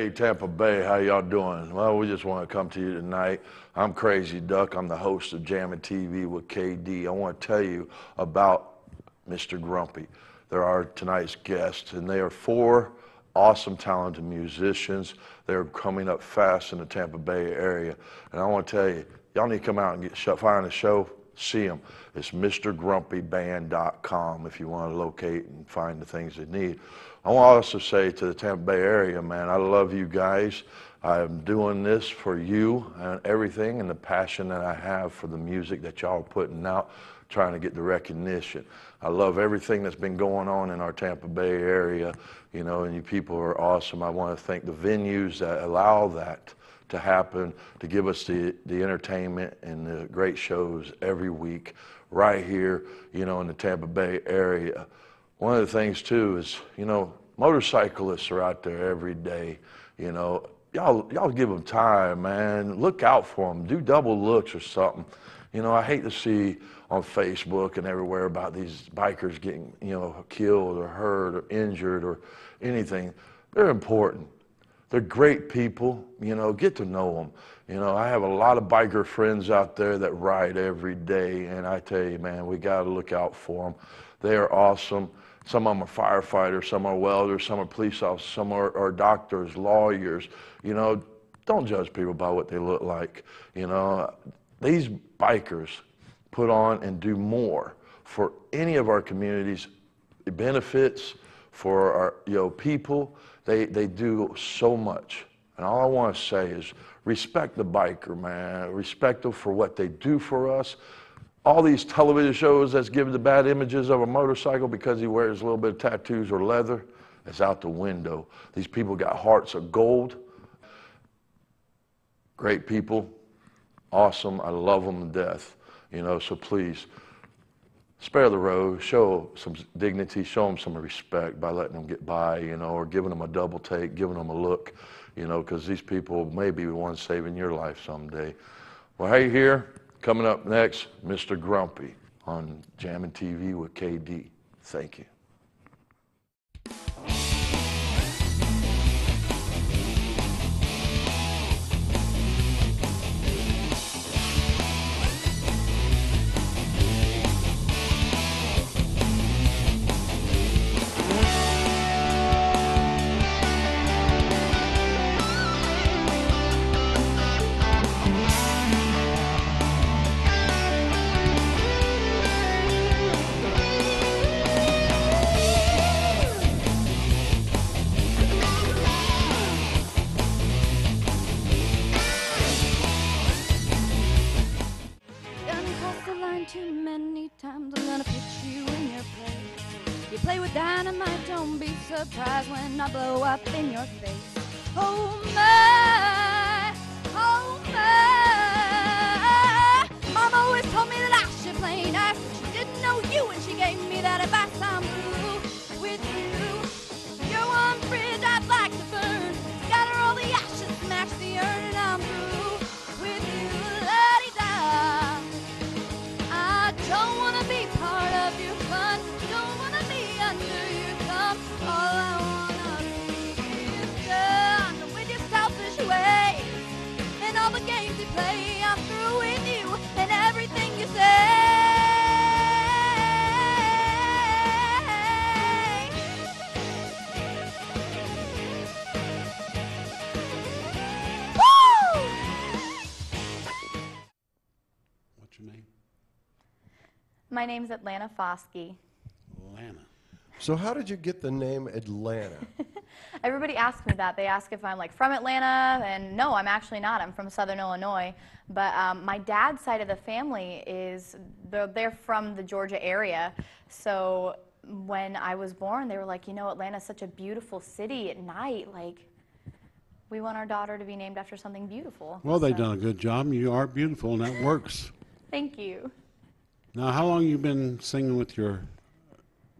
Hey, Tampa Bay, how y'all doing? Well, we just want to come to you tonight. I'm Krazyduck. I'm the host of Jammin TV with KD. I want to tell you about MR.Grumpy. They're our tonight's guests, and they are 4 awesome, talented musicians. They're coming up fast in the Tampa Bay area. And I want to tell you, y'all need to come out and find a show, see them. It's MR.GrumpyBand.com if you want to locate and find the things you need. I want to also say to the Tampa Bay area, man, I love you guys. I'm doing this for you and everything, and the passion that I have for the music that y'all are putting out, trying to get the recognition. I love everything that's been going on in our Tampa Bay area, you know, and you people are awesome. I want to thank the venues that allow that to happen, to give us the entertainment and the great shows every week right here, you know, in the Tampa Bay area. One of the things too is, you know, motorcyclists are out there every day, you know. Y'all give them time, man. Look out for them. Do double looks or something. You know, I hate to see on Facebook and everywhere about these bikers getting, you know, killed or hurt or injured or anything. They're important. They're great people, you know, get to know them. You know, I have a lot of biker friends out there that ride every day, and I tell you, man, we got to look out for them. They are awesome. Some of them are firefighters, some are welders, some are police officers, some are doctors, lawyers. You know, don't judge people by what they look like. You know, these bikers put on and do more for any of our communities. It benefits for our, you know, people. They do so much. And all I want to say is respect the biker, man. Respect them for what they do for us. All these television shows that's giving the bad images of a motorcycle because he wears a little bit of tattoos or leather, it's out the window. These people got hearts of gold. Great people, awesome. I love them to death, you know, so please spare the road, show some dignity, show them some respect by letting them get by, you know, or giving them a double take, giving them a look, you know, because these people may be the ones saving your life someday. Well, hey, here, coming up next, MR.Grumpy on Jammin TV with KD. Thank you. Too many times I'm gonna put you in your place. You play with dynamite, don't be surprised when I blow up in your face. Oh my, Mama always told me that I should play nice. She didn't know you and she gave me that advice. I'm through with you. You're one bridge I'd like to burn. Scatter all the ashes, smash the urn, and I'm through with you. La-di-da. I don't want to be part of your fun. Don't want to be under your thumb. All I want to be is done with your selfish ways and all the games you play. I'm through with you and everything you say. Woo! What's your name? My name's Atlanta Foskey. Atlanta. So how did you get the name Atlanta? Everybody asks me that. They ask if I'm like from Atlanta, and no, I'm actually not. I'm from Southern Illinois. But my dad's side of the family is, they're from the Georgia area. So when I was born, they were like, you know, Atlanta's such a beautiful city at night. Like, we want our daughter to be named after something beautiful. Well, they've done a good job. You are beautiful, and that works. Thank you. Now, how long you been singing with your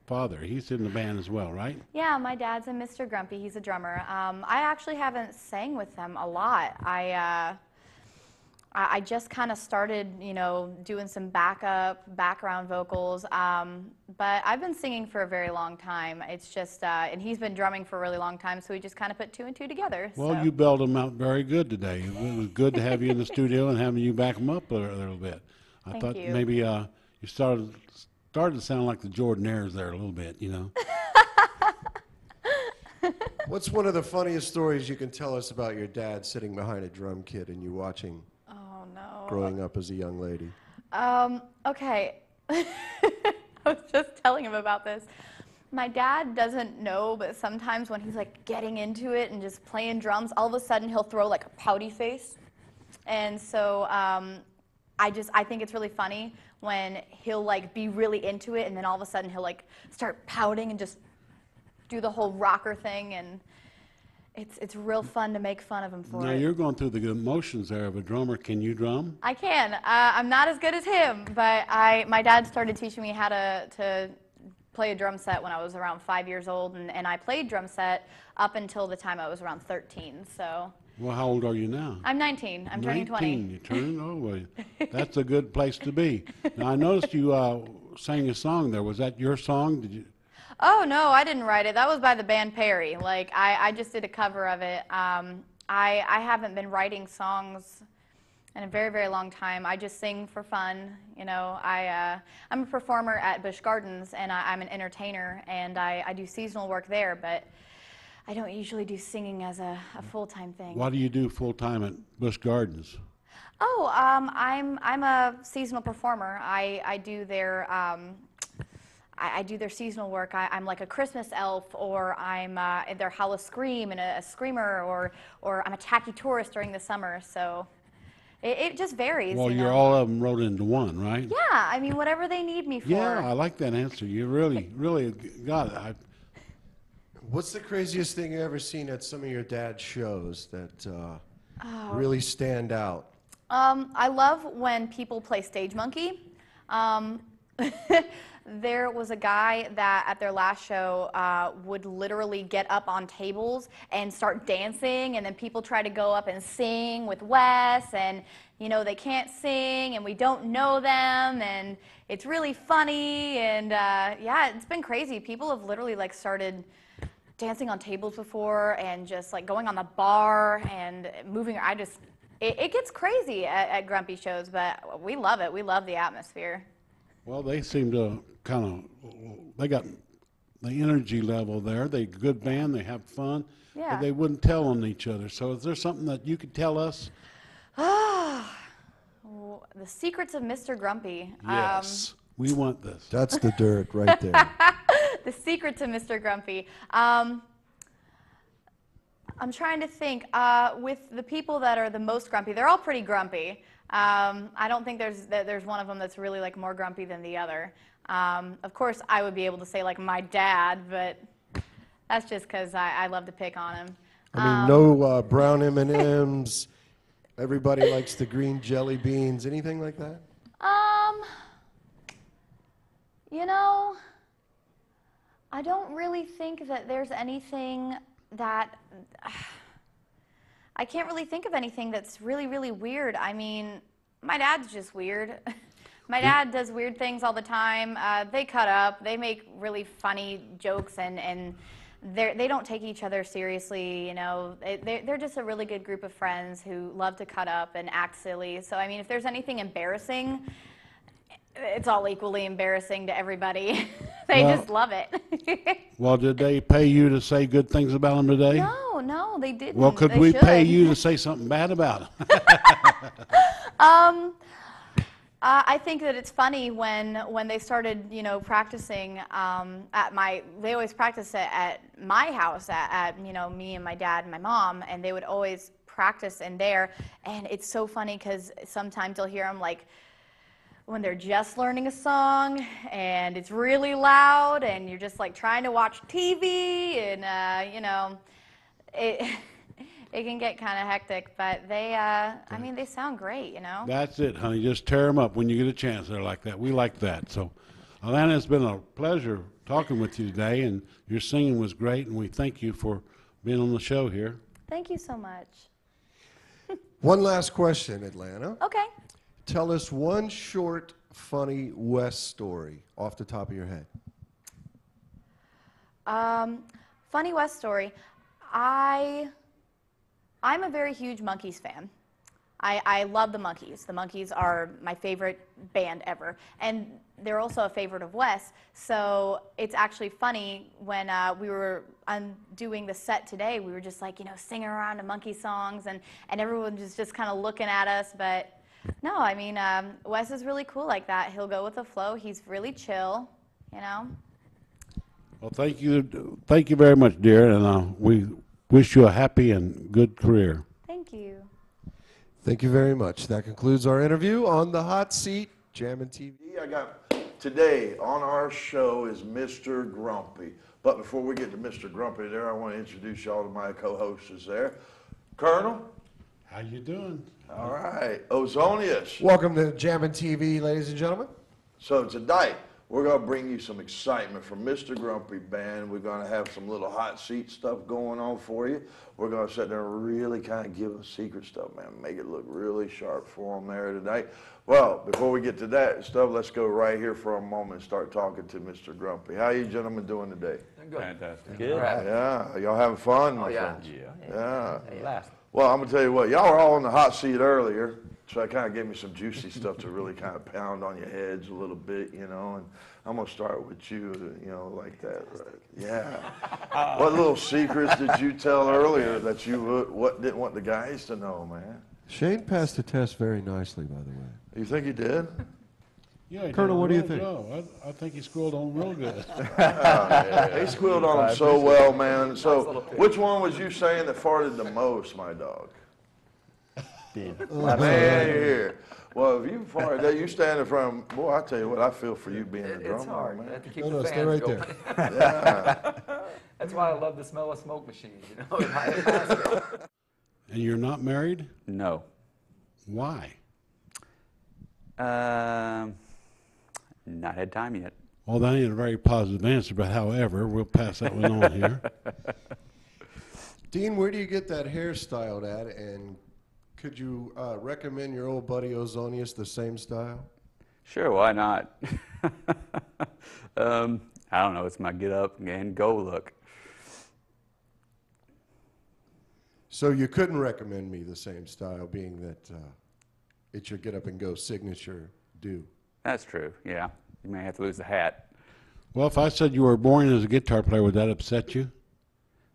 father? He's in the band as well, right? Yeah, my dad's in MR.Grumpy. He's a drummer. I actually haven't sang with them a lot. I just kind of started, you know, doing some background vocals. But I've been singing for a very long time. It's just, and he's been drumming for a really long time, so we just kind of put two and two together. Well, so. you bailed them out very good today. It was good to have you in the studio and having you back them up a little bit. I Thank thought you. maybe you started to sound like the Jordanaires there a little bit, you know. What's one of the funniest stories you can tell us about your dad sitting behind a drum kit and you watching Oh, no. growing up as a young lady? Okay. I was just telling him about this. My dad doesn't know, but sometimes when he's like getting into it and just playing drums, all of a sudden he'll throw like a pouty face. And so I think it's really funny when he'll like be really into it and then all of a sudden he'll like start pouting and just do the whole rocker thing, and it's real fun to make fun of him for Now it. you're going through the emotions there of a drummer. Can you drum? I can. I'm not as good as him, but my dad started teaching me how to play a drum set when I was around 5 years old, and I played drum set up until the time I was around 13. So. Well, how old are you now? I'm 19. I'm turning 20. 19. You turning? Oh, well, that's a good place to be. Now I noticed you sang a song there. Was that your song? Did you? Oh, no, I didn't write it. That was by the band Perry. Like, I just did a cover of it. I haven't been writing songs in a very, very long time. I just sing for fun. You know, I'm a performer at Busch Gardens, and I'm an entertainer, and I do seasonal work there, but I don't usually do singing as a full-time thing. What do you do full-time at Busch Gardens? Oh, I'm a seasonal performer. I do their... I do their seasonal work. I'm like a Christmas elf, or I'm in their Howl of Scream and a screamer, or I'm a tacky tourist during the summer. So it just varies. Well, you you're know? all of them wrote into one, right? Yeah, I mean, whatever they need me for. Yeah, I like that answer. You really, really got it. What's the craziest thing you've ever seen at some of your dad's shows that really stand out? I love when people play stage monkey. There was a guy that at their last show would literally get up on tables and start dancing, and then people try to go up and sing with Wes, and you know they can't sing and we don't know them, and it's really funny, and yeah, it's been crazy. People have literally like started dancing on tables before and just like going on the bar and moving. It gets crazy at Grumpy shows, but we love it. We love the atmosphere. Well, they seem to they got the energy level there. They good band, they have fun, Yeah. but they wouldn't tell on each other. So is there something that you could tell us? The secrets of MR.Grumpy. Yes, we want this. That's the dirt right there. The secrets of MR.Grumpy. I'm trying to think. With the people that are the most grumpy, they're all pretty grumpy. I don't think there's one of them that's really like more grumpy than the other. Of course, I would be able to say like my dad, but that's just because I love to pick on him. I mean, no brown M&Ms. Everybody likes the green jelly beans. Anything like that? You know, I don't really think that there's anything that... I can't really think of anything that's really, really weird. I mean, my dad's just weird. My dad does weird things all the time. They cut up. They make really funny jokes, and they don't take each other seriously. You know, they're just a really good group of friends who love to cut up and act silly. So, I mean, if there's anything embarrassing, it's all equally embarrassing to everybody. They just love it. Well, did they pay you to say good things about them today? No, they didn't. Well, could They we should. pay you to say something bad about them? I think that it's funny when they started, you know, practicing they always practice at my house, at you know, me and my dad and my mom, and they would always practice in there, and it's so funny because sometimes you'll hear them like when they're just learning a song and it's really loud and you're just like trying to watch TV, and you know, it can get kind of hectic, but they I mean, they sound great, you know. That's it, honey. Just tear them up when you get a chance. They're like that. We like that. So, Alana, it's been a pleasure talking with you today, and your singing was great, and we thank you for being on the show here. Thank you so much. One last question, Atlanta. Okay. Tell us one short, funny Wes story off the top of your head. Funny West story. I'm a very huge Monkees fan. I love the Monkees. The Monkees are my favorite band ever. And they're also a favorite of Wes. So it's actually funny when we were doing the set today, we were just like, you know, singing around to Monkey songs and everyone was just kind of looking at us. But no, I mean, Wes is really cool like that. He'll go with the flow. He's really chill, you know. Well, thank you very much, dear, and we wish you a happy and good career. Thank you. Thank you very much. That concludes our interview on the hot seat, Jammin TV. I got today on our show is Mr. Grumpy. But before we get to Mr. Grumpy there, I want to introduce y'all to my co-hosts there. Colonel. How you doing? All right. Ozonius. Welcome to Jammin TV, ladies and gentlemen. So tonight, we're going to bring you some excitement from Mr. Grumpy Band. We're going to have some little hot seat stuff going on for you. We're going to sit there and really kind of give them secret stuff, man. Make it look really sharp for them there tonight. Well, before we get to that stuff, let's go right here for a moment and start talking to Mr. Grumpy. How you gentlemen doing today? Good. Fantastic. Good. Yeah, y'all having fun? Oh, yeah. Yeah. Last. Well, I'm going to tell you what, y'all were all on the hot seat earlier, so that kind of gave me some juicy stuff to really kind of pound on your heads a little bit, you know, and I'm going to start with you, you know, like that. Right? Yeah. What little secrets did you tell earlier that you didn't want the guys to know, man? Shane passed the test very nicely, by the way. You think he did? Yeah, he Colonel, did a what do you real think? job. I think he squirreled on real good. He squealed on him so well, man. So, which one was you saying that farted the most, my dog? Man, you're here. Well, if you farted, you stand in front of, boy, I tell you what, I feel for you being a drummer, It's hard. man. You have to keep No, the stay fans right going. there. Yeah. That's why I love the smell of smoke machines, you know. in Alaska. And you're not married? No. Why? Not had time yet. Well, that ain't a very positive answer, but however, we'll pass that one on here. Dean, where do you get that hairstyle at? And could you recommend your old buddy Ozonius the same style? Sure, why not? I don't know. It's my get up and go look. So you couldn't recommend me the same style, being that it's your get up and go signature do. That's true. Yeah, you may have to lose the hat. Well, if I said you were born as a guitar player, would that upset you?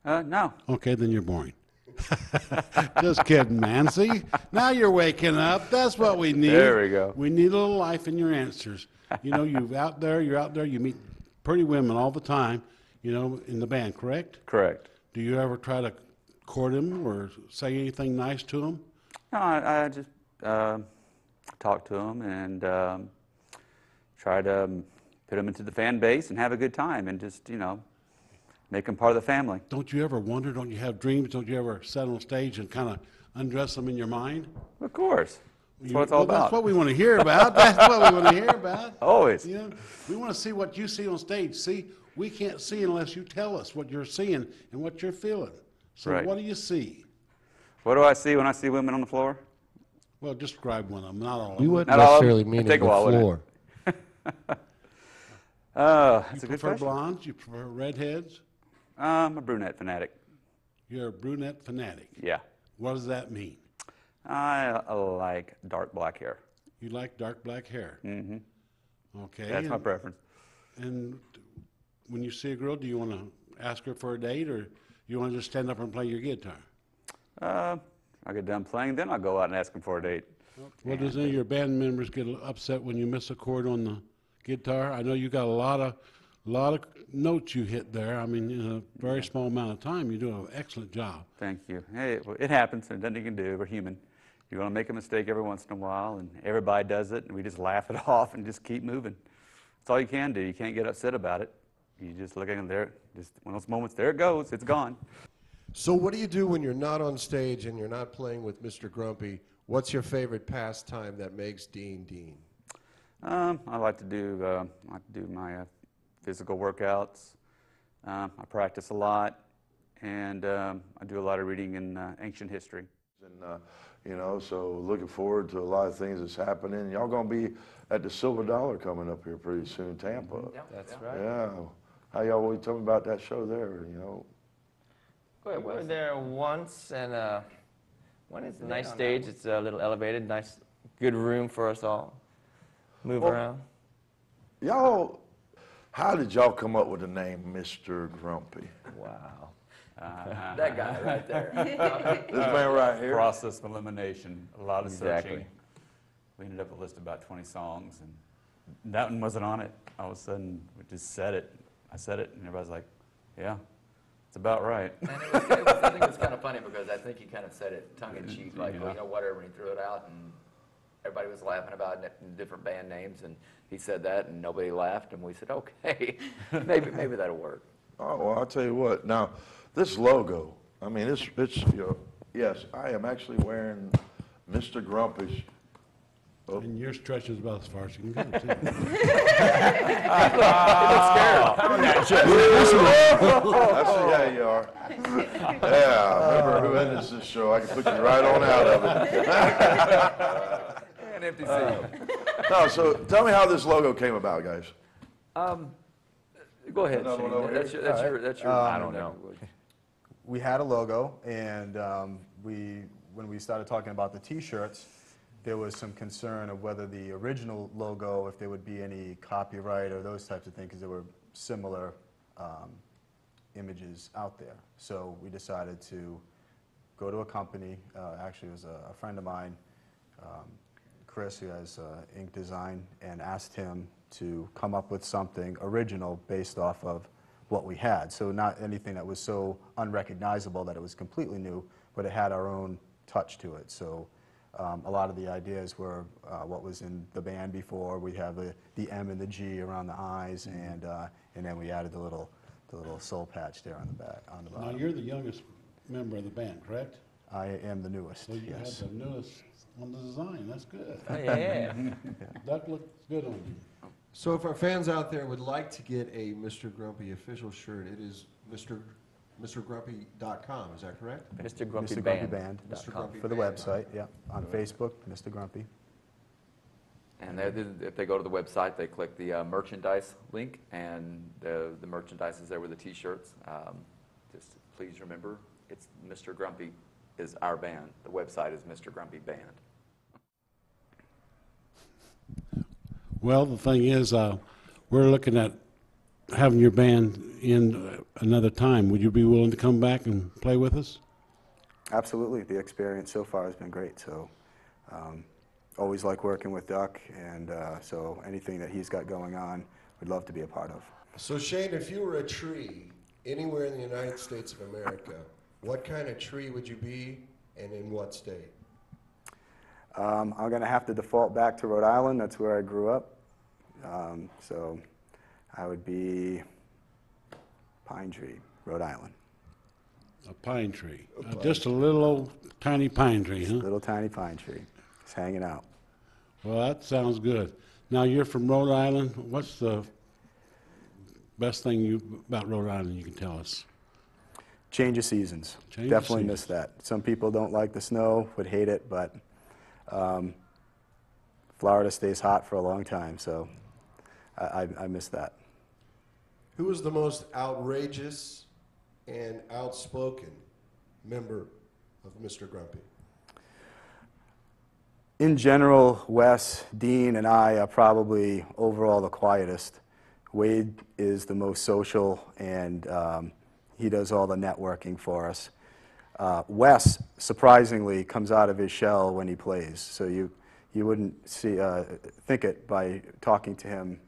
No. Okay, then you're boring. Just kidding, man. See, now you're waking up. That's what we need. There we go. We need a little life in your answers. You know, you're out there, you meet pretty women all the time, you know, in the band, correct? Correct. Do you ever try to court them or say anything nice to them? No, I just talk to them and try to put them into the fan base and have a good time and just, you know, make them part of the family. Don't you ever wonder, don't you have dreams, don't you ever sit on stage and kind of undress them in your mind? Of course. That's what it's all about. That's what we want to hear about. That's what we want to hear about. Always. You know, we want to see what you see on stage. See, we can't see unless you tell us what you're seeing and what you're feeling. So Right. what do you see? What do I see when I see women on the floor? Well, describe one of them, not all of We them. wouldn't Not all of them. necessarily It'd mean take the a while, wouldn't floor. That's You a good prefer question. blondes? You prefer redheads? I'm a brunette fanatic. You're a brunette fanatic. Yeah. What does that mean? I like dark black hair. You like dark black hair. Mm-hmm. Okay. That's my preference. And when you see a girl, do you want to ask her for a date, or you want to just stand up and play your guitar? I get done playing, then I'll go out and ask them for a date. Well, does any of your band members get upset when you miss a chord on the guitar? I know you got a lot of notes you hit there. I mean, in a very small amount of time, you do an excellent job. Thank you. Hey, it happens. There's nothing you can do. We're human. You're going to make a mistake every once in a while, and everybody does it, and we just laugh it off and just keep moving. That's all you can do. You can't get upset about it. You just look at it there, just one of those moments, there it goes, it's gone. So what do you do when you're not on stage and you're not playing with Mr. Grumpy? What's your favorite pastime that makes Dean Dean? I like to do my physical workouts. I practice a lot, and I do a lot of reading in ancient history. And, you know, so looking forward to a lot of things that's happening. Y'all gonna be at the Silver Dollar coming up here pretty soon, Tampa. Yeah, That's yeah. right. Yeah. How y'all always tell me about that show there, you know? We were there once, and one is a nice stage. It's a little elevated, nice, good room for us all. Move around. Y'all, how did y'all come up with the name Mr. Grumpy? Wow. That guy right there. This man right here. Process of elimination, a lot of Exactly. searching. We ended up with a list of about 20 songs, and that one wasn't on it. All of a sudden, we just said it. I said it, and everybody's like, yeah, it's about right. And I think it was kind of funny because I think he kind of said it tongue-in-cheek, like, Yeah. well, you know, whatever, and he threw it out, and everybody was laughing about it, different band names, and he said that, and nobody laughed, and we said, okay, maybe that'll work. Oh, well, I'll tell you what. Now, this logo, I mean, it's you know, yes, I am actually wearing Mr. Grumpy's. Oh. And your stretch is about as far as you can go, too. Yeah, you are. Yeah, remember who ended this show? I can put you right on out of it. An empty seat. No, so tell me how this logo came about, guys. Go ahead, Another one Shane. over That's here? your, I don't know. We had a logo, and when we started talking about the T-shirts, there was some concern of whether the original logo, if there would be any copyright or those types of things, because there were similar images out there. So we decided to go to a company, actually it was a friend of mine, Chris, who has ink design, and asked him to come up with something original based off of what we had. So not anything that was so unrecognizable that it was completely new, but it had our own touch to it. So a lot of the ideas were what was in the band before. We have the M and the G around the eyes, and then we added the little soul patch there on the back, on the Now, bottom. you're the youngest member of the band, correct? I am the newest, So you yes. have the newest on the design. That's good. Oh, yeah. Duck looks good on you. So if our fans out there would like to get a Mr. Grumpy official shirt, it is MR.Grumpy.com, is that correct? Mr. Grumpy Mr. Band. Band. Mr. Grumpy For the Band. website, yeah. On Facebook, Mr. Grumpy. And if they go to the website, they click the merchandise link, and the merchandise is there with the T-shirts. Just please remember, it's Mr. Grumpy is our band. The website is Mr. Grumpy Band. Well, the thing is, we're looking at having your band in another time. Would you be willing to come back and play with us? Absolutely. The experience so far has been great. So always like working with Duck, and so anything that he's got going on, we'd love to be a part of. So Shane, if you were a tree anywhere in the United States of America, what kind of tree would you be, and in what state? I'm going to have to default back to Rhode Island. That's where I grew up. So I would be Pine Tree, Rhode Island. A pine tree. Just a little old tiny pine tree, huh? Little tiny pine tree. Just hanging out. Well, that sounds good. Now, you're from Rhode Island. What's the best thing about Rhode Island you can tell us? Change of seasons. Change of Definitely seasons. miss that. Some people don't like the snow, would hate it, but Florida stays hot for a long time, so I miss that. Who was the most outrageous and outspoken member of Mr. Grumpy? In general, Wes, Dean, and I are probably overall the quietest. Wade is the most social, and he does all the networking for us. Wes, surprisingly, comes out of his shell when he plays, so you wouldn't think it by talking to him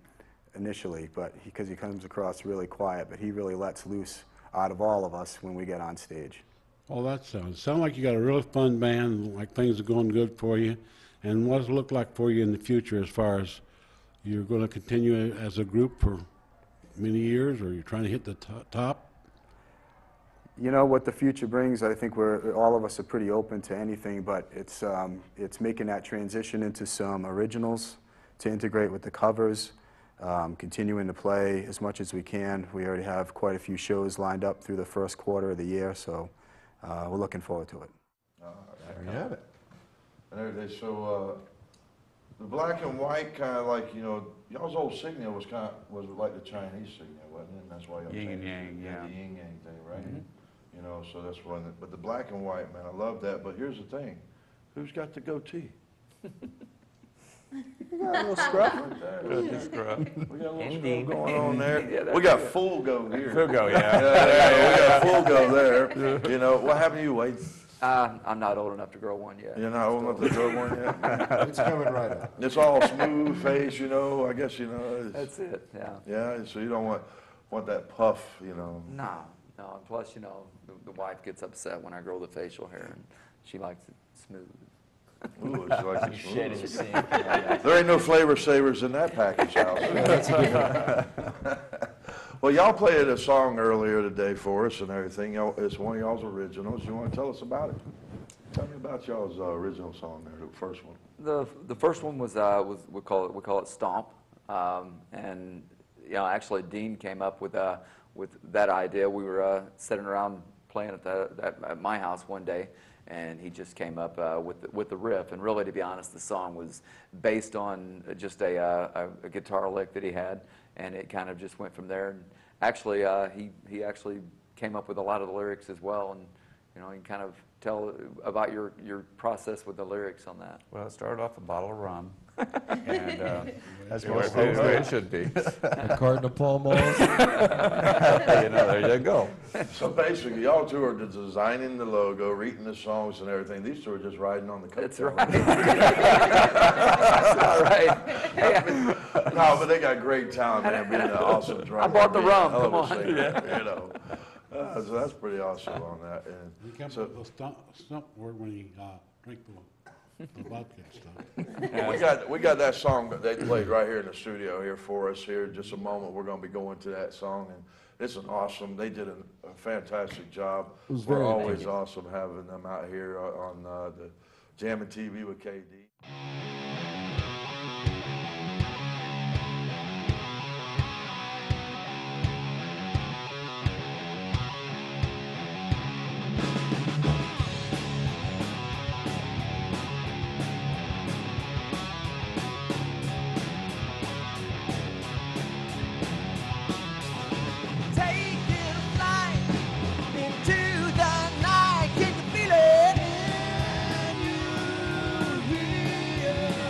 initially, but because he comes across really quiet, but he really lets loose out of all of us when we get on stage. Well, that sounds like you got a really fun band, like things are going good for you. And what does it look like for you in the future as far as you're going to continue as a group for many years, or you're trying to hit the top? You know what the future brings. I think all of us are pretty open to anything, but it's making that transition into some originals to integrate with the covers, continuing to play as much as we can. We already have quite a few shows lined up through the first quarter of the year, so we're looking forward to it. There you have it. and everything. So the black and white kind of like, you know, y'all's old signal was like the Chinese signal, wasn't it? And that's why y'all Yin and changed it. yang, yeah. The yin yang thing, right? You know, so that's one. But the black and white, man, I love that. But here's the thing, who's got the goatee? You got a little scruff. Right there. Got the scrub. We got a little Indeed. scrub going on there. Yeah, We got full go here. Full go, yeah. Yeah, we got full go there. You know, what happened to you, Wade? I'm not old enough to grow one yet. You're not old enough to grow one yet? It's coming right up. It's all smooth face, you know, I guess, you know. That's it, yeah. Yeah, so you don't want that puff, you know. No. And plus, you know, the wife gets upset when I grow the facial hair, and she likes it smooth. Ooh, it's like it's Shed in the smooth. sink. There ain't no flavor savers in that package house. Well, y'all played a song earlier today for us and everything. It's one of y'all's originals. You want to tell us about it? Tell me about y'all's original song there, the first one. The first one was we call it Stomp, and you know, actually Dean came up with that idea. We were sitting around playing at my house one day, and he just came up with the riff. And really, to be honest, the song was based on just a guitar lick that he had, and it kind of just went from there. And actually, he actually came up with a lot of the lyrics as well. And you know, you can kind of tell about your process with the lyrics on that. Well, it started off a bottle of rum. And That's it most went the way it folks should be. A carton of Pall Malls. You know, there you go. So basically, y'all two are designing the logo, reading the songs and everything. These two are just riding on the coattails. That's right. All right. Hey, No, but they got great talent, man, being an awesome drummer. I bought the being a rum, hell of come a on. singer, you know. So that's pretty awesome on that. He And kept so the stump word when he drink the vodka and stuff. we got that song that they played right here in the studio here for us here. In just a moment, we're going to be going to that song, and it's an awesome. They did a fantastic job. was We're very always nice. awesome having them out here on the Jammin TV with KD. Taking a flight into the night, can you feel it? Can you hear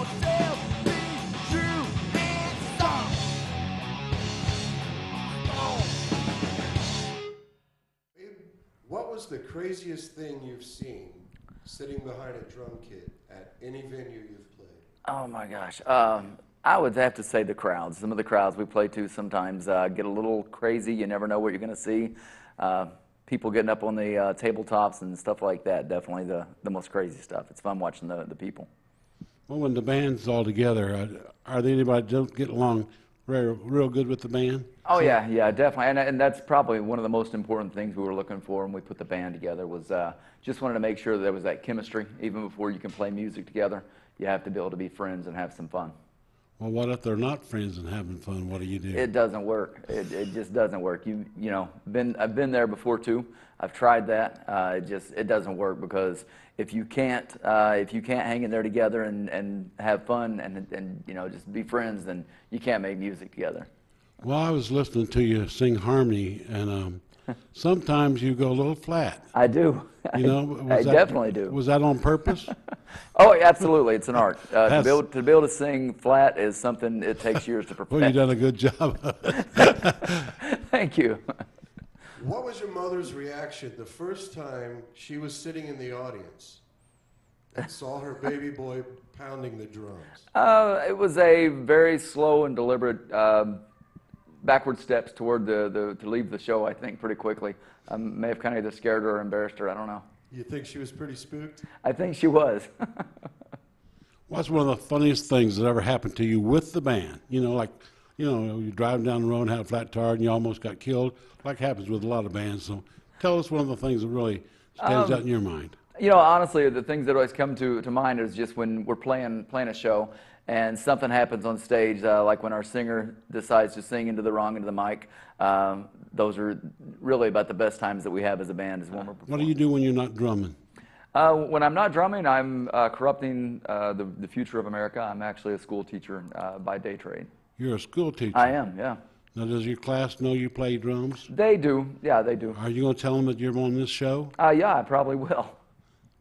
yourself be true and soft. What was the craziest thing you've seen sitting behind a drum kit at any venue you've played? Oh my gosh. I would have to say the crowds. Some of the crowds we play to sometimes get a little crazy. You never know what you're going to see. People getting up on the tabletops and stuff like that, definitely the most crazy stuff. It's fun watching the people. Well, when the band's all together, are there anybody that don't get along real good with the band? Oh yeah, definitely, and that's probably one of the most important things we were looking for when we put the band together was just wanted to make sure that there was that chemistry. Even before you can play music together, you have to be able to be friends and have some fun. Well, what if they're not friends and having fun? What do you do? It doesn't work. It just doesn't work. You know, I've been there before too. I've tried that. It doesn't work because if you can't hang in there together and have fun and you know just be friends, then you can't make music together. Well, I was listening to you sing harmony, and sometimes you go a little flat. I do. You know, I definitely do. Was that on purpose? Oh, absolutely. It's an art. To be able to sing flat is something it takes years to perfect. Well, you've done a good job. Thank you. What was your mother's reaction the first time she was sitting in the audience and saw her baby boy pounding the drums? It was a very slow and deliberate backward steps toward to leave the show, I think, pretty quickly. May have kind of either scared her or embarrassed her. I don't know. You think she was pretty spooked? I think she was. What's one of the funniest things that ever happened to you with the band? You know, like, you know, you're driving down the road and had a flat tire and you almost got killed, like happens with a lot of bands. So tell us one of the things that really stands out in your mind. You know, honestly, the things that always come to mind is just when we're playing a show and something happens on stage, like when our singer decides to sing into the mic. Those are really about the best times that we have as a band is when we're performing. What do you do when you're not drumming? When I'm not drumming, I'm corrupting the future of America. I'm actually a school teacher by day trade. You're a school teacher? I am, yeah. Now, does your class know you play drums? They do, yeah, they do. Are you going to tell them that you're on this show? Yeah, I probably will.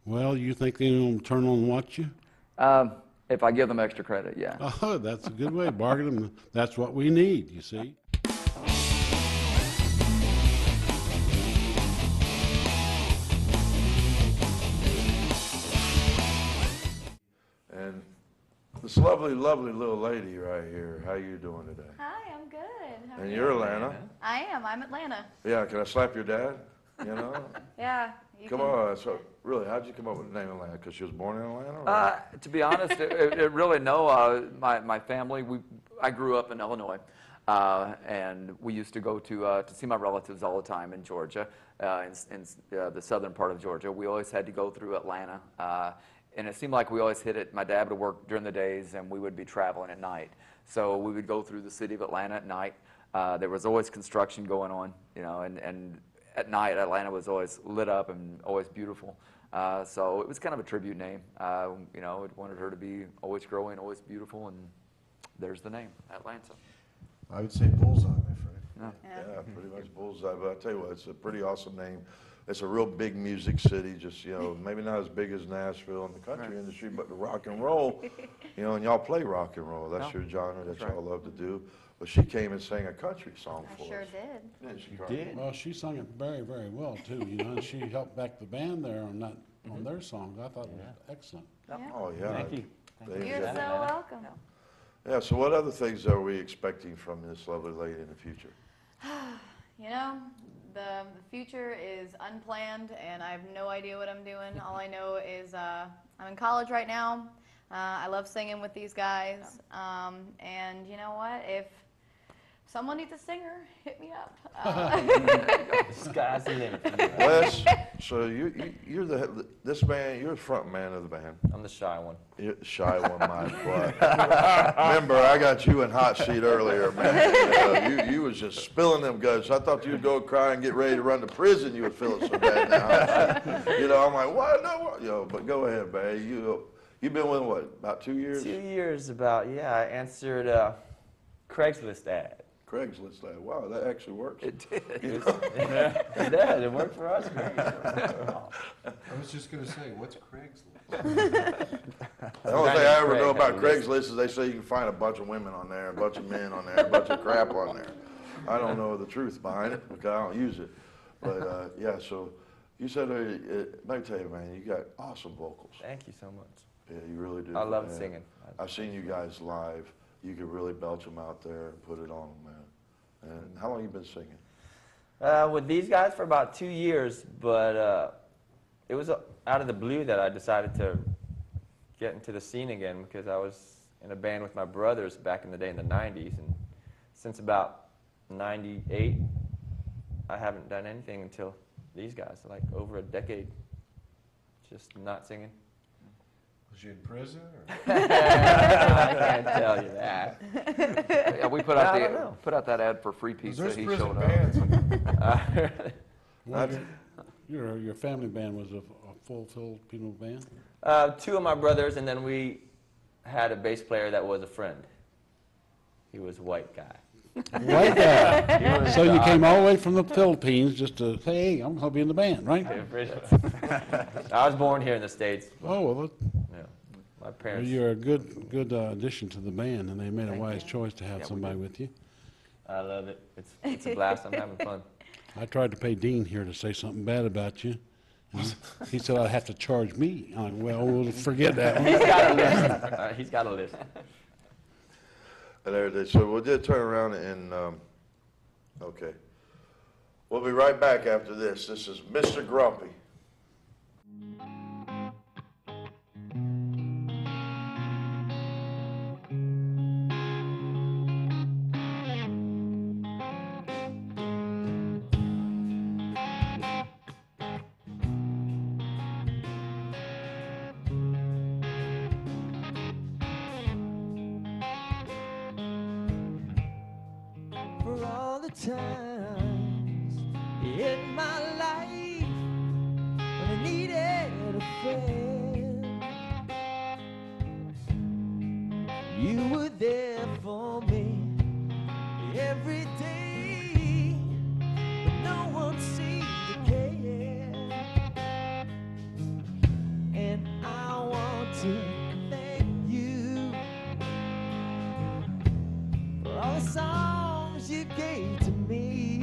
Well, you think they're going to turn on and watch you? If I give them extra credit, yeah. Oh, that's a good way of bargaining. That's what we need, you see. And this lovely, lovely little lady right here, how you doing today? Hi, I'm good. How are And you? you're Atlanta. I am. I'm Atlanta. Yeah, can I slap your dad? You know? Yeah. You Come can- on. So, really, how'd you come up with the name Atlanta? Because she was born in Atlanta? Or? To be honest, it really no. My family, I grew up in Illinois, and we used to go to see my relatives all the time in Georgia, in the southern part of Georgia. We always had to go through Atlanta, and it seemed like we always hit it. My dad would work during the days, and we would be traveling at night. So we would go through the city of Atlanta at night. There was always construction going on, you know, and at night, Atlanta was always lit up and always beautiful. So it was kind of a tribute name. You know, I wanted her to be always growing, always beautiful, and there's the name, Atlanta. I would say bullseye, my friend. Yeah, pretty much bullseye. But I tell you what, it's a pretty awesome name. It's a real big music city, just, you know, maybe not as big as Nashville in the country industry, but the rock and roll, you know, and y'all play rock and roll. That's your genre that y'all love to do. But she came and sang a country song for us. I sure did. Didn't she, Carmen? Well, she sung it very, very well, too, you know, and she helped back the band there on that, on their songs. I thought it was excellent. Oh, yeah. Thank you. You're so welcome. Yeah, so what other things are we expecting from this lovely lady in the future? You know, the future is unplanned, and I have no idea what I'm doing. All I know is I'm in college right now. I love singing with these guys, and you know what? If someone needs a singer, hit me up. Sky's the limit for you. Wes, so you're this man, you're the front man of the band. I'm the shy one. You're the shy one, my boy. Remember, I got you in hot seat earlier, man. You was just spilling them guts. I thought you'd go cry and get ready to run to prison. You were feeling so bad in the hot seat. You know, I'm like, what? No, what? Yo, but go ahead, man. You've been with what, about 2 years? 2 years about, yeah. I answered a Craigslist ad. Craigslist ad. Wow, that actually works. It did. It did. It worked for us. Great. I was just going to say, what's Craigslist? The only thing I ever know about Craigslist is they say you can find a bunch of women on there, a bunch of men on there, a bunch of crap on there. I don't know the truth behind it because I don't use it. But yeah, so you said, let me tell you, man, you got awesome vocals. Thank you so much. Yeah, you really do. I love singing. I've seen you guys live. You could really belch them out there and put it on, man. And how long you been singing? With these guys for about 2 years, but it was out of the blue that I decided to get into the scene again because I was in a band with my brothers back in the day in the 90s, and since about 98, I haven't done anything until these guys, like over a decade, just not singing. Was you in prison? Or? I can't tell you that. Yeah, we put out that ad for free pizza. There's He prison showed up. bands. Your family band was a full Filipino band? 2 of my brothers, and then we had a bass player that was a friend. He was a white guy. White guy. So you came all the way from the Philippines just to say, hey, I'm going to be in the band, right? I was born here in the States. Oh, well, Yeah, my parents. you're a good addition to the band, and they made a wise choice to have somebody with you. I love it. It's a blast. I'm having fun. I tried to pay Dean here to say something bad about you. And he said I'd have to charge me. I'm like, well, we'll forget that one. He's got a list. He's got a list. And there it is. So we'll just turn around and, okay. We'll be right back after this. This is Mr. Grumpy. For all the times in my life when I needed a friend, you were there for me every day, but no one seemed to care. And I want to thank you for all the songs you gave to me,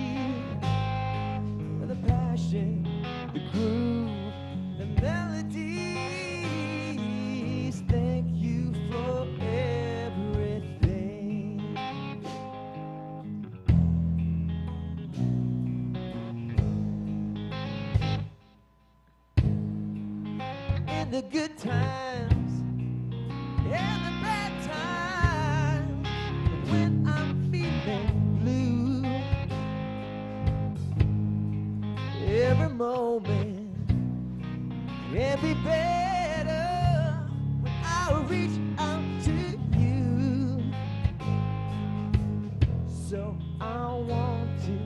for the passion, the groove, the melodies. Thank you for everything. In the good times and the bad times, when I'm feeling blue, every moment can be better when I reach out to you. So I want to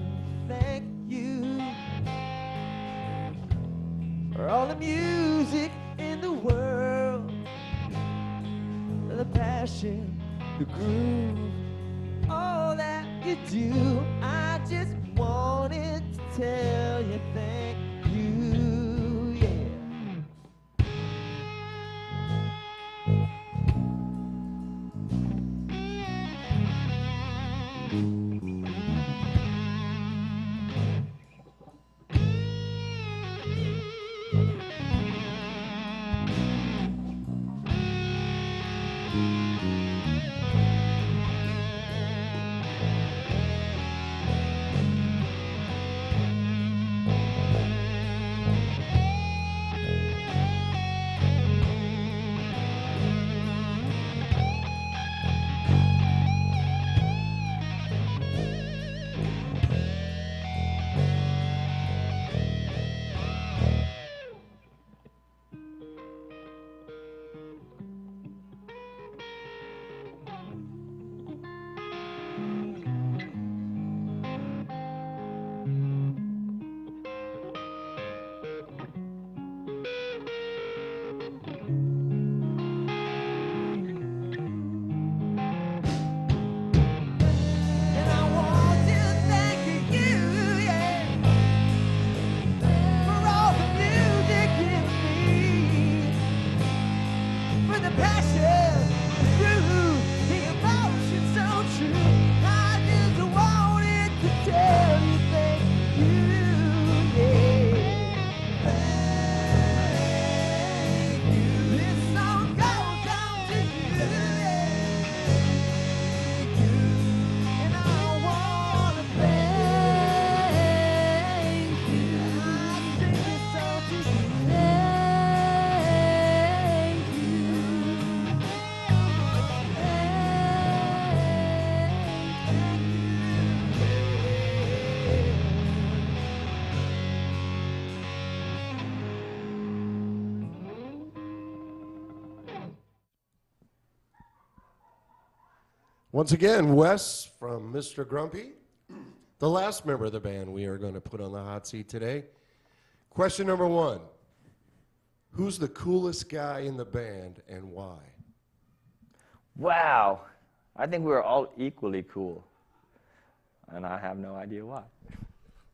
thank you for all the music in the world, the passion, the groove, all that you do. I just wanted to tell you thank you, yeah. And I want to thank you, yeah, for all the music in me, for the passion. Once again, Wes from MR.Grumpy, the last member of the band we are going to put on the hot seat today. Question number 1. Who's the coolest guy in the band and why? Wow. I think we're all equally cool. And I have no idea why.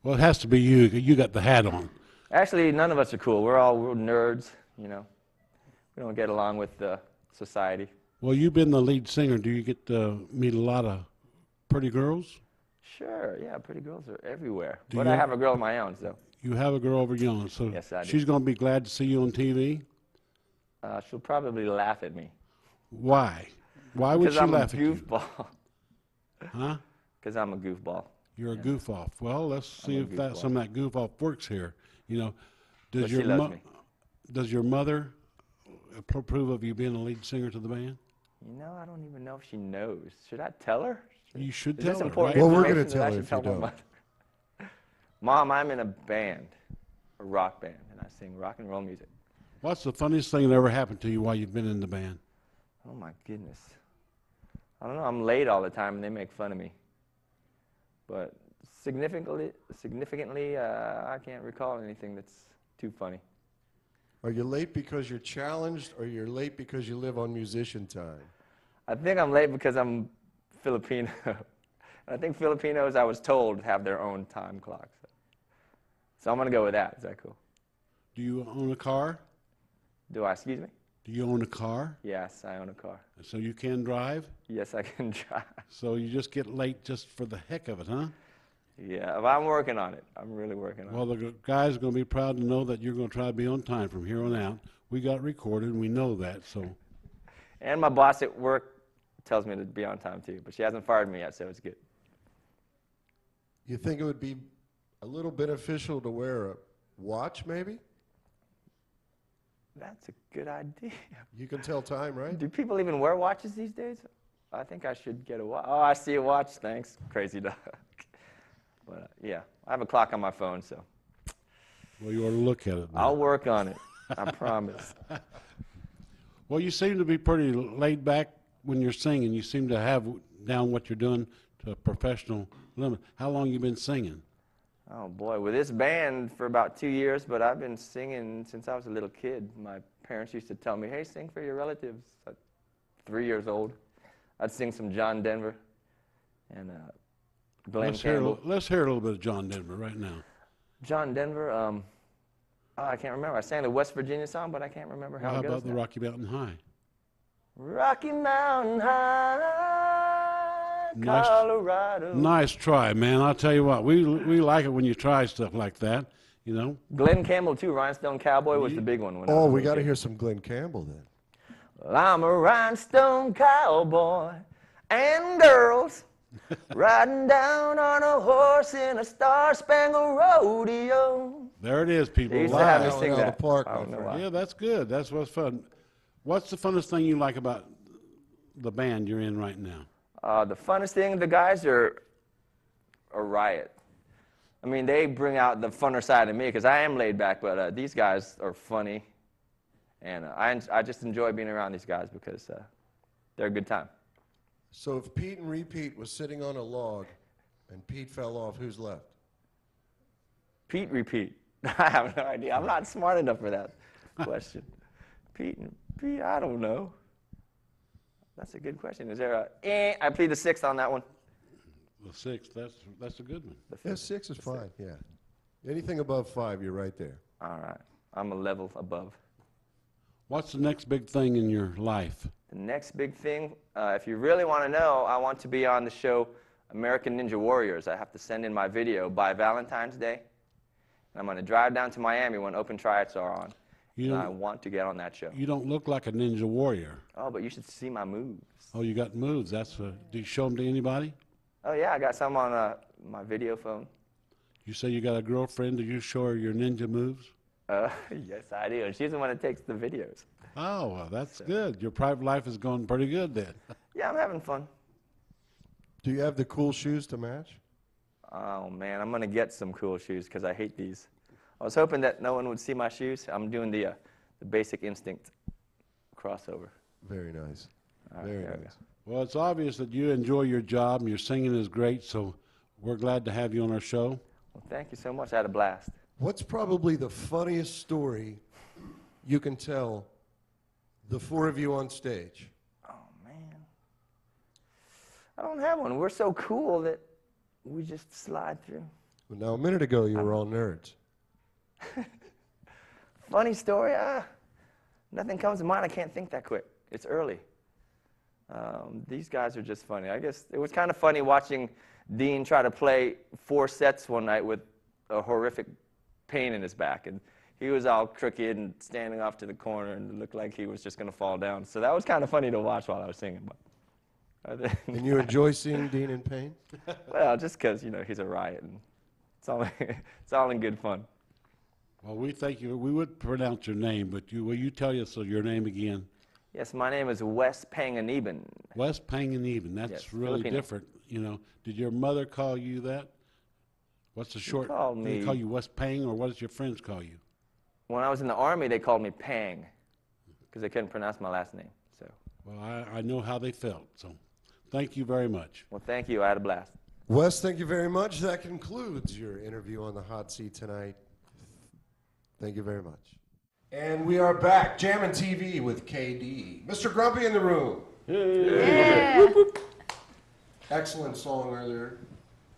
Well, it has to be you. You got the hat on. Actually, none of us are cool. We're nerds, you know. We don't get along with society. Well, you've been the lead singer. Do you get to meet a lot of pretty girls? Sure, yeah, pretty girls are everywhere. Do But you- I have a girl of my own, so You have a girl over young, so Yes, I do. she's going to be glad to see you on TV. she'll probably laugh at me. Why? Why would Because she I'm laugh a at you? goofball. Huh? Because I'm a goofball. You're a goof off. Well, let's see a if that goofball. some of that goof off works here. You know, But she loves me. does your mother approve of you being a lead singer to the band? You know, I don't even know if she knows. Should I tell her? You should Is tell this her, important right? Well, we're information gonna that tell I her should if you tell my don't. mother? Mom, I'm in a band, a rock band, and I sing rock and roll music. What's the funniest thing that ever happened to you while you've been in the band? Oh my goodness. I don't know, I'm late all the time and they make fun of me. But significantly, I can't recall anything that's too funny. Are you late because you're challenged or you're late because you live on musician time? I think I'm late because I'm Filipino. I think Filipinos, I was told, have their own time clocks. So I'm going to go with that. Is that cool? Do you own a car? Do I, excuse me? Do you own a car? Yes, I own a car. So you can drive? Yes, I can drive. So you just get late just for the heck of it, huh? Yeah, but I'm working on it. I'm really working on Well, it. the guys are going to be proud to know that you're going to try to be on time from here on out. We got recorded, and we know that, so. And my boss at work tells me to be on time too, but she hasn't fired me yet, so it's good. You think it would be a little beneficial to wear a watch, maybe? That's a good idea. You can tell time, right? Do people even wear watches these days? I think I should get a watch. Oh, I see a watch. Thanks, Krazyduck. But yeah, I have a clock on my phone, so Well, you ought to look at it. now. I'll work on it. I promise. Well, you seem to be pretty laid back when you're singing. You seem to have down what you're doing to a professional limit. How long you been singing? Oh boy, with this band for about 2 years, but I've been singing since I was a little kid. My parents used to tell me, hey, sing for your relatives. At 3 years old, I'd sing some John Denver and Glenn Campbell. Let's hear a little bit of John Denver right now. John Denver, oh, I can't remember. I sang the West Virginia song, but I can't remember how How it goes about the now. Rocky Mountain High? Rocky Mountain High, Colorado. Nice try, man. I'll tell you what, we like it when you try stuff like that, you know. Glenn Campbell, too. Rhinestone Cowboy was the big one. When I Oh, was a we little got to kid. hear some Glenn Campbell then. Well, I'm a rhinestone cowboy, and girls riding down on a horse in a star-spangled rodeo. There it is, people. They used to have me Live. sing Out of that. the park, I don't my know friend. why. Yeah, that's good. That's what's fun. What's the funnest thing you like about the band you're in right now? The funnest thing, the guys are a riot. I mean, they bring out the funner side of me because I am laid back, but these guys are funny. And I just enjoy being around these guys because they're a good time. So if Pete and Repeat was sitting on a log and Pete fell off, who's left? Pete, repeat. I have no idea. I'm not smart enough for that question. Pete, I don't know. That's a good question. Is there a, I plead the sixth on that one. The sixth. That's a good one. The Yeah, fifth. 6 is fine, yeah. Anything above 5, you're right there. All right. I'm a level above. What's the next big thing in your life? The next big thing, if you really want to know, I want to be on the show American Ninja Warriors. I have to send in my video by Valentine's Day. I'm going to drive down to Miami when open tryouts are on. You And I don't, want to get on that show. you don't look like a ninja warrior. Oh, but you should see my moves. Oh, you got moves. Do you show them to anybody? Oh, yeah, I got some on my video phone. You say you got a girlfriend. Do you show her your ninja moves? Yes, I do. And she's the one that takes the videos. Oh, well, that's good. Your private life is going pretty good then. Yeah, I'm having fun. Do you have the cool shoes to match? Oh, man, I'm going to get some cool shoes because I hate these. I was hoping that no one would see my shoes. I'm doing the Basic Instinct crossover. Very nice. Very yeah. nice. Well, it's obvious that you enjoy your job and your singing is great, so we're glad to have you on our show. Well, thank you so much. I had a blast. What's probably the funniest story you can tell the four of you on stage? Oh, man. I don't have one. We're so cool that we just slide through. Now, a minute ago, you were all nerds. Funny story? Nothing comes to mind. I can't think that quick. It's early. These guys are just funny. I guess it was kind of funny watching Dean try to play 4 sets one night with a horrific pain in his back. And he was all crooked and standing off to the corner and looked like he was just going to fall down. So that was kind of funny to watch while I was singing. But And you enjoy seeing Dean in pain? well, just because, you know, he's a riot. And it's all in good fun. Well, we thank you. We would pronounce your name, but will you tell us your name again? Yes, my name is Wes Panganiban. Wes Panganiban. That's Yes, really Filipino. different. You know, did your mother call you that? What's the short? called Do they me- call you Wes Pang, or what does your friends call you? When I was in the Army, they called me Pang because they couldn't pronounce my last name. So, Well, I know how they felt. So, thank you very much. well, thank you. I had a blast. Wes, thank you very much. That concludes your interview on the hot seat tonight. Thank you very much. And we are back. Jammin TV with KD. Mr. Grumpy in the room. Yeah. Excellent song earlier.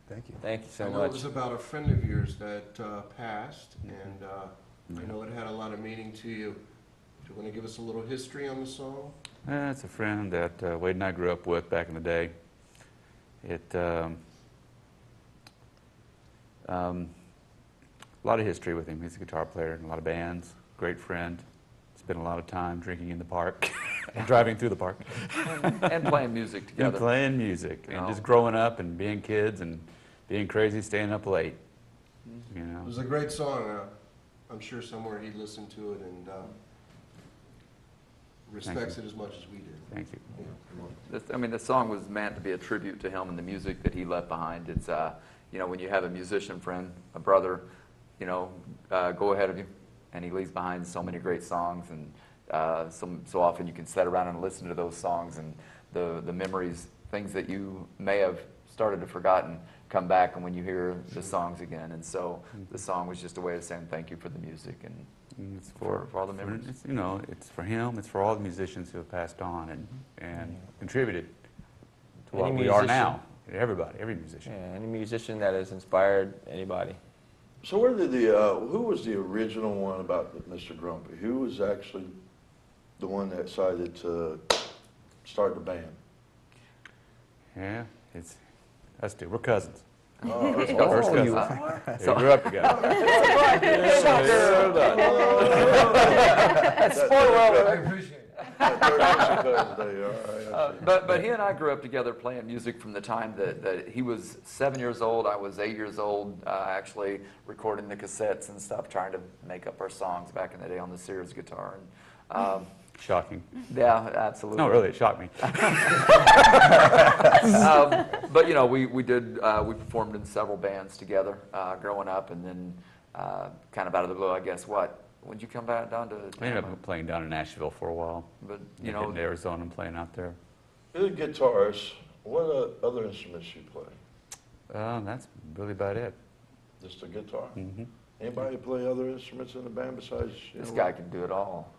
Thank you. Thank you so I know much. it was about a friend of yours that passed, and I know it had a lot of meaning to you. Do you want to give us a little history on the song? It's a friend that Wade and I grew up with back in the day. A lot of history with him. He's a guitar player in a lot of bands, great friend. Spent a lot of time drinking in the park and driving through the park. And playing music And together. playing music and know. just growing up and being kids and being crazy, staying up late. You It know, was a great song. I'm sure somewhere he listened to it and respects it as much as we do. thank you. Yeah, come on. I mean, the song was meant to be a tribute to him and the music that he left behind. It's, you know, when you have a musician friend, a brother, you know, go ahead of you, and he leaves behind so many great songs, and so often you can sit around and listen to those songs, and the memories, things that you may have started to forgotten, come back, and when you hear the songs again. And so the song was just a way of saying thank you for the music and And it's for all the memories. It's, you know, it's for him. It's for all the musicians who have passed on and contributed to what Any we are musician. now. Everybody, every musician. Yeah, any musician that has inspired anybody. So where did who was the original one about Mr. Grumpy? Who was actually the one that decided to start the band? Yeah, it's us two. We're cousins. First First cousin. cousins. They grew up together. I appreciate it. But he and I grew up together playing music from the time that he was 7 years old, I was 8 years old, actually recording the cassettes and stuff, trying to make up our songs back in the day on the Sears guitar. And, Shocking. yeah, absolutely. No, really, it shocked me. But you know, we performed in several bands together growing up, and then kind of out of the blue, I guess. When did you come back down to I ended Tampa? up playing down in Nashville for a while. But you You know, know, Arizona and playing out there. You're a guitarist. What other instruments you play? That's really about it. Just a guitar? Mm-hmm. Anybody play other instruments in the band besides you? this know, guy can do it all.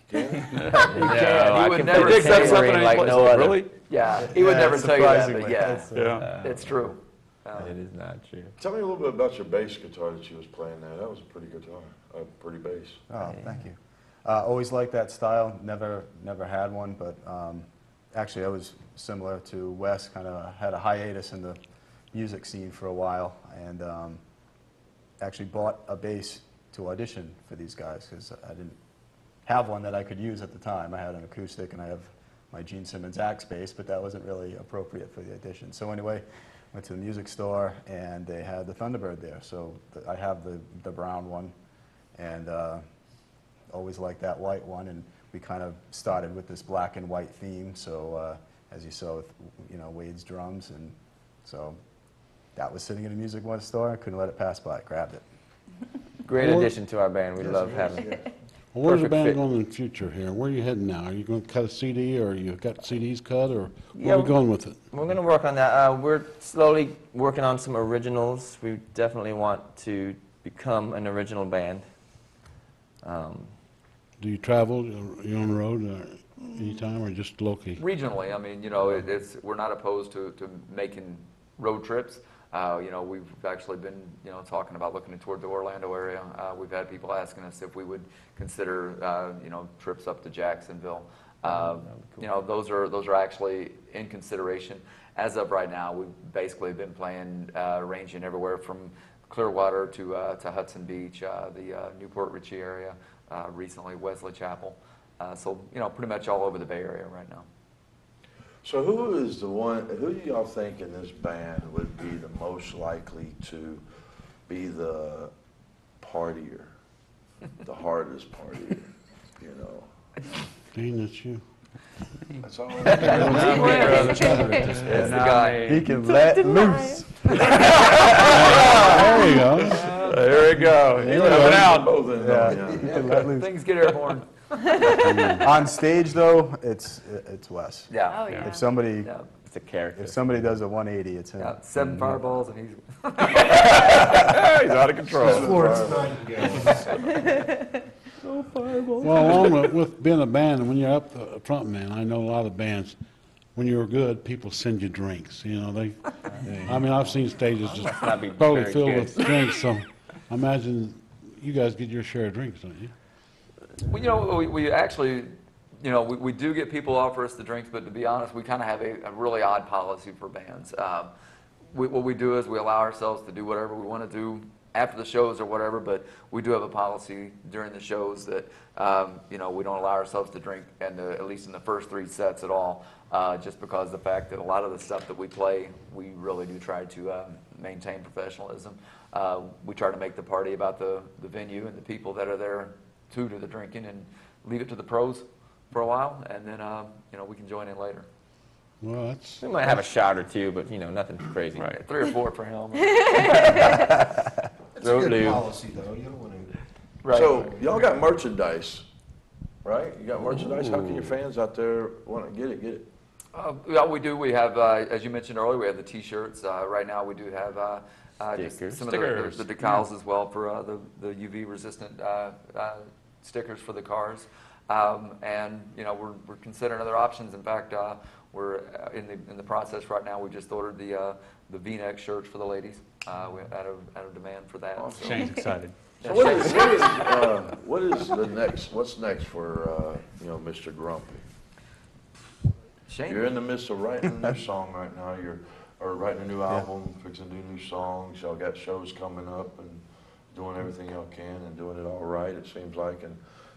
Can he? Yeah, he would never Dick, say that's something ring he like plays- no other. Really? Yeah, he would never tell you that, but surprisingly. yeah, Yeah. it's true. It is not true. Tell me a little bit about your bass guitar that you was playing there. That was a pretty guitar, a pretty bass. Oh, thank you. Always liked that style. Never had one, but actually I was similar to Wes. Kind of had a hiatus in the music scene for a while, and actually bought a bass to audition for these guys because I didn't have one that I could use at the time. I had an acoustic and I have my Gene Simmons Axe bass, but that wasn't really appropriate for the audition. So anyway, went to the music store and they had the Thunderbird there. So I have the brown one, and always liked that white one. And we kind of started with this black and white theme. So as you saw with Wade's drums, and so that was sitting in a music store. I couldn't let it pass by. Grabbed it. Great Well, addition to our band. We yes, love it is, having yeah. Where's the perfect band fit. going in the future here? Where are you heading now? Are you going to cut a CD, or you got CDs cut, or where are we going with it? We're going to work on that. We're slowly working on some originals. We definitely want to become an original band. Do you travel? You on the road anytime, or just locally? Regionally, I mean, you know, we're not opposed to making road trips. You know, we've actually been, you know, talking about looking toward the Orlando area. We've had people asking us if we would consider, you know, trips up to Jacksonville. You know, those are actually in consideration. As of right now, we've basically been playing, ranging everywhere from Clearwater to Hudson Beach, the Newport Richey area, recently Wesley Chapel. So, you know, pretty much all over the Bay Area right now. So who do y'all think in this band would be the most likely to be the partier, the hardest partier, you know? Dean, that's you. That's all. It's the guy. He can let loose. There you go. There we go. He's coming out. Both of them, He can let loose. Things get airborne. On stage, though, it's Wes. Yeah. Oh, yeah. If somebody Yeah. It's a character. if somebody does a 180, it's him. Yeah. 7 fireballs and he's He's out of control. Florence Nightingale. Well, along with being a band, and when you're up the front, man, I know a lot of bands. When you're good, people send you drinks. You know, I mean, I've seen stages just not be totally very filled good. with drinks. So, I imagine you guys get your share of drinks, don't you? Well, you know, we actually, you know, we do get people offer us the drinks, but to be honest, we kind of have a really odd policy for bands. What we do is we allow ourselves to do whatever we want to do after the shows or whatever, but we do have a policy during the shows that, you know, we don't allow ourselves to drink, at least in the first 3 sets at all, just because of the fact that a lot of the stuff that we play, we really do try to maintain professionalism. We try to make the party about the venue and the people that are there to do the drinking, and leave it to the pros for a while, and then you know, we can join in later. Well, that's We might have a shot or two, but you know, nothing crazy. Right, 3 or 4 for him. It's a good policy, though. You don't want to. Right. So y'all got merchandise, right? You got merchandise. How can your fans out there want to get it? Get it? Yeah, we do. We have, as you mentioned earlier, we have the T-shirts. Right now, we do have just Stickers. some of the decals as well for the UV resistant stickers for the cars. And you know, we're considering other options. In fact, we're in the process right now. We just ordered the V-neck shirts for the ladies. We're out of demand for that. So. Shane's excited. So what is the next? What's next for you know, Mr. Grumpy? Shane, You're in the midst of writing a new song right now. Or writing a new album, fixing to do new songs. Y'all got shows coming up and doing everything y'all can and doing it all right, it seems like. And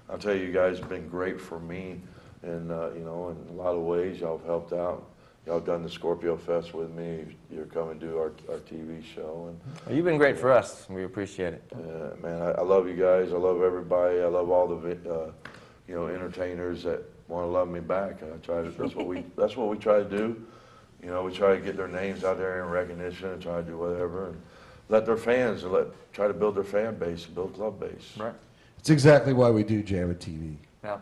I'll tell you, you guys have been great for me, and you know, in a lot of ways, y'all have helped out. Y'all done the Scorpio Fest with me. You're coming to do our TV show, and Well, you've been great for us. We appreciate it. man, I love you guys. I love everybody. I love all the you know, entertainers that want to love me back. And I try to. That's what we try to do. You know, we try to get their names out there in recognition and try to do whatever, and let their fans try to build their fan base, and build club base. right? It's exactly why we do Jammin Tv. Yeah.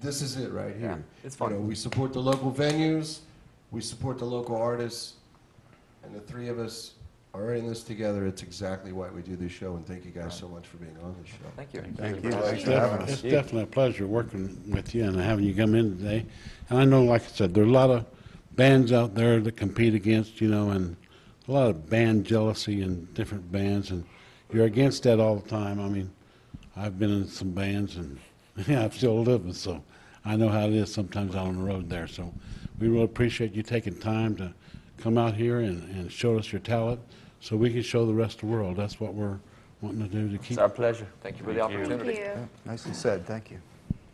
This is it right here. It's fun. You know, we support the local venues, we support the local artists, and the 3 of us are in this together. It's exactly why we do this show, and thank you guys so much for being on this show. Thank you. Thank you. It's definitely a pleasure working with you and having you come in today. And I know, like I said, there are a lot of bands out there that compete against, you know, and a lot of band jealousy in different bands, and you're against that all the time. I mean, I've been in some bands, and yeah, I'm still living, so I know how it is sometimes out on the road there. So we really appreciate you taking time to come out here and show us your talent so we can show the rest of the world. That's what we're wanting to do to keep. It's our pleasure. Thank you for the opportunity. Thank you. Nicely said. Thank you.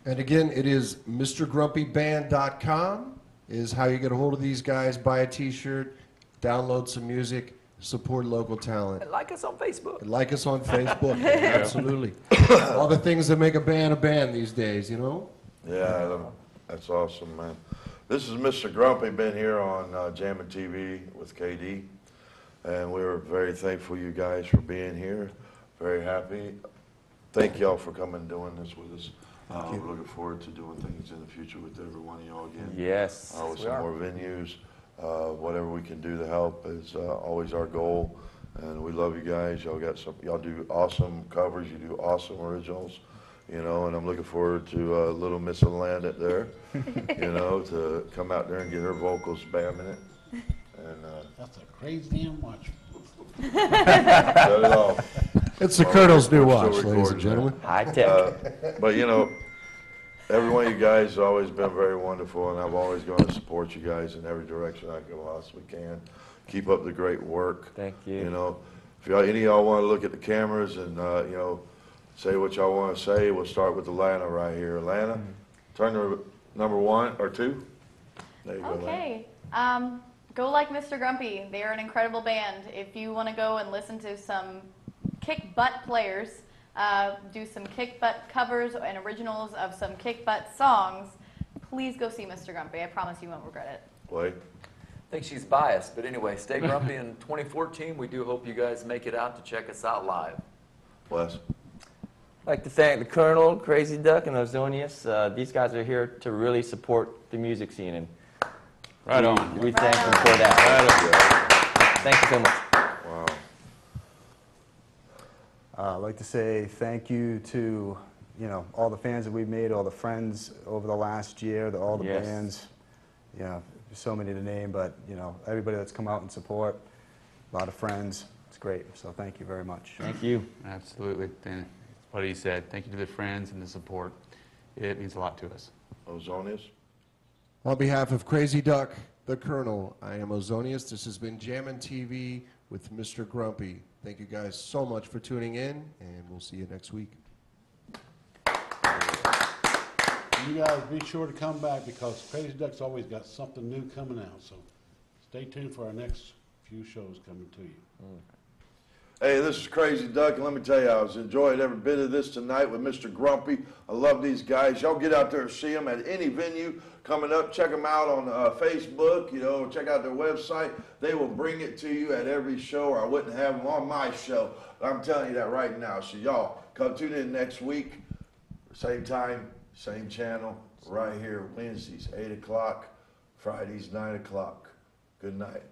And again, it is MR.Grumpyband.com is how you get a hold of these guys. Buy a T-shirt, download some music, support local talent. And like us on Facebook. And like us on Facebook. Absolutely. All the things that make a band these days, you know? Yeah, that's awesome, man. This is Mr. Grumpy, been here on Jammin TV with KD, and we're very thankful you guys for being here. Very happy thank y'all for coming and doing this with us. We're looking forward to doing things in the future with every one of y'all again. Yes, With we some are. more venues. Whatever we can do to help is always our goal. And we love you guys. Y'all do awesome covers. You do awesome originals. You know, and I'm looking forward to little Miss Atlanta there, you know, to come out there and get her vocals bamming it. And That's a crazy damn watch. shut it off. It's the Well, Colonel's new we're watch, still ladies and recording gentlemen. High tech. But you know, every one of you guys has always been very wonderful, and I'm always going to support you guys in every direction I can possibly can. Keep up the great work. Thank you. You know, if any of y'all want to look at the cameras and you know, say what y'all want to say, we'll start with Atlanta right here. Atlanta, turn to number 1 or 2. There you go. Atlanta. Okay. Go like Mr. Grumpy. They are an incredible band. If you want to go and listen to some kick butt players, do some kick butt covers and originals of some kick butt songs, please go see Mr. Grumpy. I promise you won't regret it. Blake. I think she's biased, but anyway, stay grumpy in 2014. We do hope you guys make it out to check us out live. Wes. I'd like to thank the Colonel, Krazyduck, and Ozonius. These guys are here to really support the music scene, and Right on. we thank them for that. Thank you so much. Wow. I'd like to say thank you to, you know, all the fans that we've made, all the friends over the last year, all the Yes. bands. You know, there's so many to name, but, you know, everybody that's come out and support, a lot of friends. It's great. So thank you very much. Thank you. Absolutely. And what he said. Thank you to the friends and the support. It means a lot to us. Ozonius. On behalf of Krazyduck, the Colonel, I am Ozonius. This has been Jammin TV with Mr. Grumpy. Thank you guys so much for tuning in, and we'll see you next week. You guys be sure to come back because Krazyduck's always got something new coming out. So stay tuned for our next few shows coming to you. Hey, this is Krazyduck, and let me tell you, I was enjoying every bit of this tonight with Mr. Grumpy. I love these guys. Y'all get out there and see them at any venue coming up. Check them out on Facebook, you know, check out their website. They will bring it to you at every show, or I wouldn't have them on my show. I'm telling you that right now. So y'all, come tune in next week, same time, same channel, right here, Wednesdays, 8 o'clock, Fridays, 9 o'clock. Good night.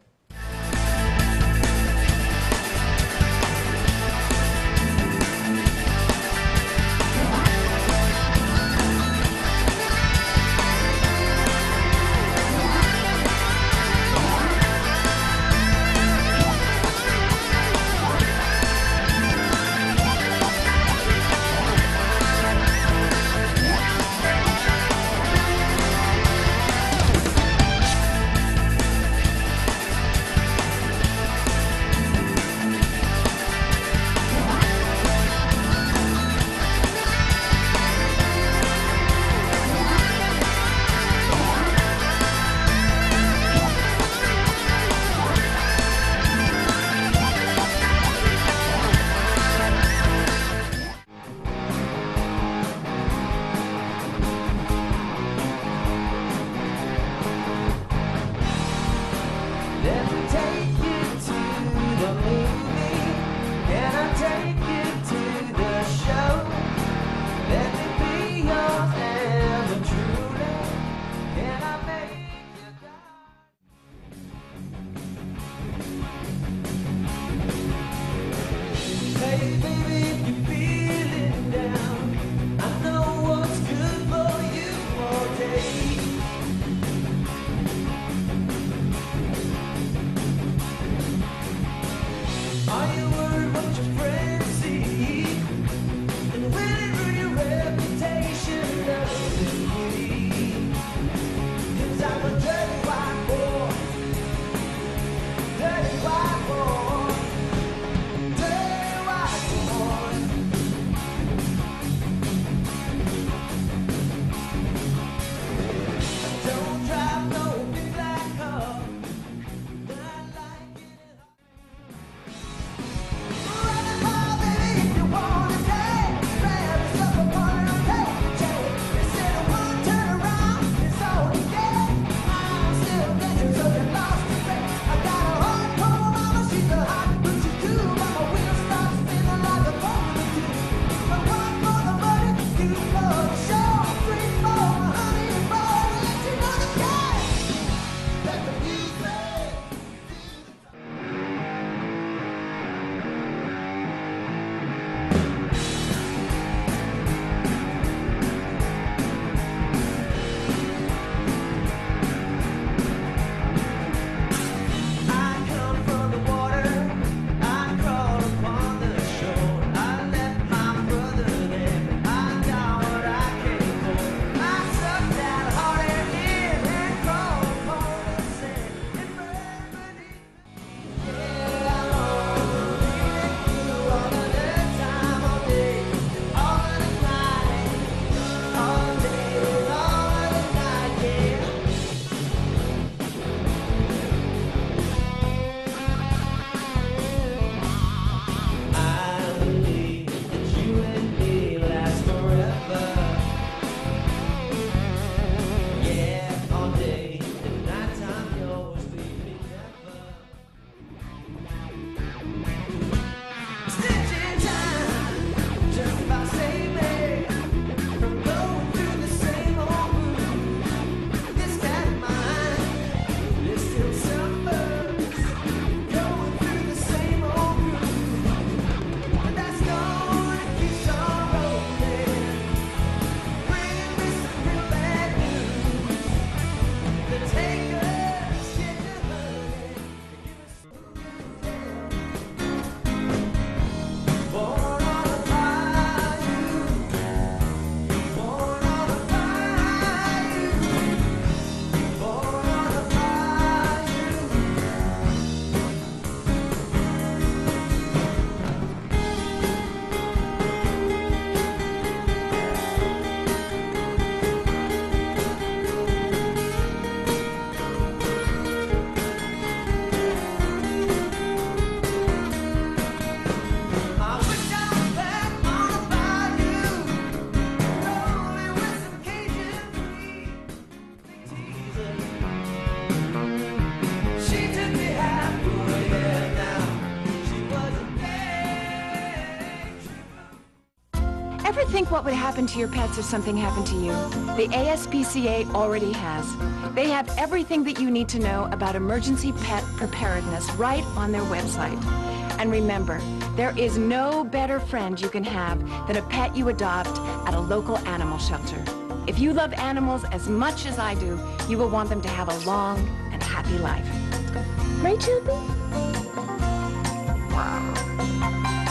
think what would happen to your pets if something happened to you? The ASPCA already has. They have everything that you need to know about emergency pet preparedness right on their website. And remember, there is no better friend you can have than a pet you adopt at a local animal shelter. If you love animals as much as I do, you will want them to have a long and happy life. Right, Chubby? Wow.